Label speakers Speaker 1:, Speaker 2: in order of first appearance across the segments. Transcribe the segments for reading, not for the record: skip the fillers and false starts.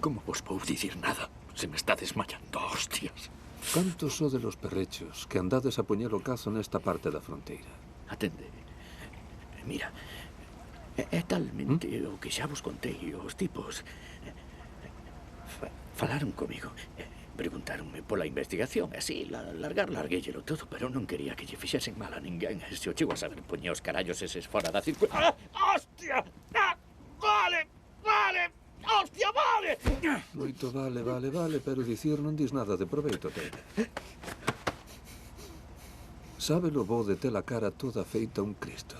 Speaker 1: Como vos vou dicir nada? Se me está desmayando, hostias.
Speaker 2: Cantos so de los perrechos que andades a poñer o cazo nesta parte da fronteira?
Speaker 1: Atende. Mira, é talmente o que xa vos contei. Os tipos falaron comigo. Preguntáronme pola investigación. E así, larguéllelo todo. Pero non quería que lle fixesen mal a ninguén. E se o chego a saber, poñe os carallos eses fora da circuito. ¡Ah! ¡Hostia! ¡Ah! ¡Vale! ¡Vale! ¡Hostia, vale!
Speaker 2: Moito vale, pero dicir non dis nada de proveito, Ted. Sábelo bo de ter a cara toda feita un Cristo.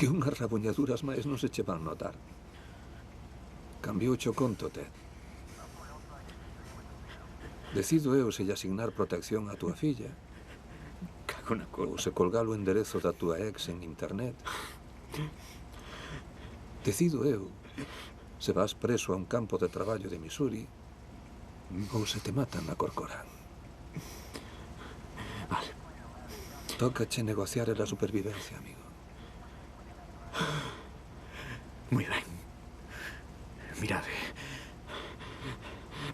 Speaker 2: Que unhas raboñaduras máis non se che van notar. Cambiou o conto, Ted. Decido eu se lle asignar protección a túa filla.
Speaker 1: Cago na cola.
Speaker 2: Ou se colgar o enderezo da túa ex en internet. Decido eu se vas preso a un campo de traballo de Missouri ou se te matan na Corcoran.
Speaker 1: Vale.
Speaker 2: Tócache negociar a supervivencia, amigo.
Speaker 1: Moi ben. Mirade.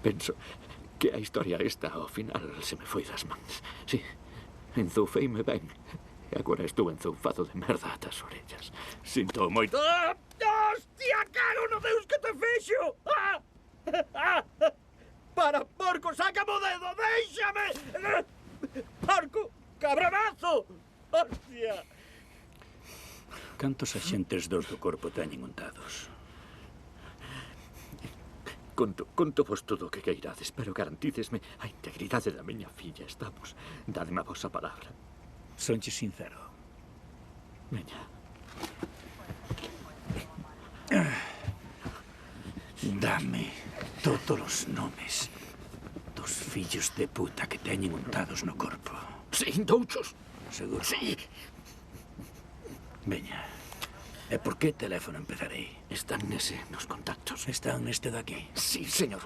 Speaker 1: Penso que a historia esta ao final se me foi das mans. Si, enzoufeime ben. E agora estou enzoufado de merda ata as orellas. Sinto moito. ¡Ah! ¡Hostia, cago no Deus que te fixo! ¡Ah! ¡Ah! Para, porco, sácame o dedo, déixame! Porco, cabronazo! Hostia!
Speaker 3: Cantos axentes dos do corpo teñen untados?
Speaker 1: Conto vos todo o que queirades, pero garantídesme a integridade da miña filla. Estamos. Dadme a vosa palabra.
Speaker 3: Sonche sincero.
Speaker 1: Veña.
Speaker 3: Dame todos os nomes dos fillos de puta que teñen untados no corpo.
Speaker 1: Sí, douchos.
Speaker 3: Seguro?
Speaker 1: Sí.
Speaker 3: Veña. E por que teléfono empezarei?
Speaker 1: Están nos contactos.
Speaker 3: Están neste daqui?
Speaker 1: Sí, señor.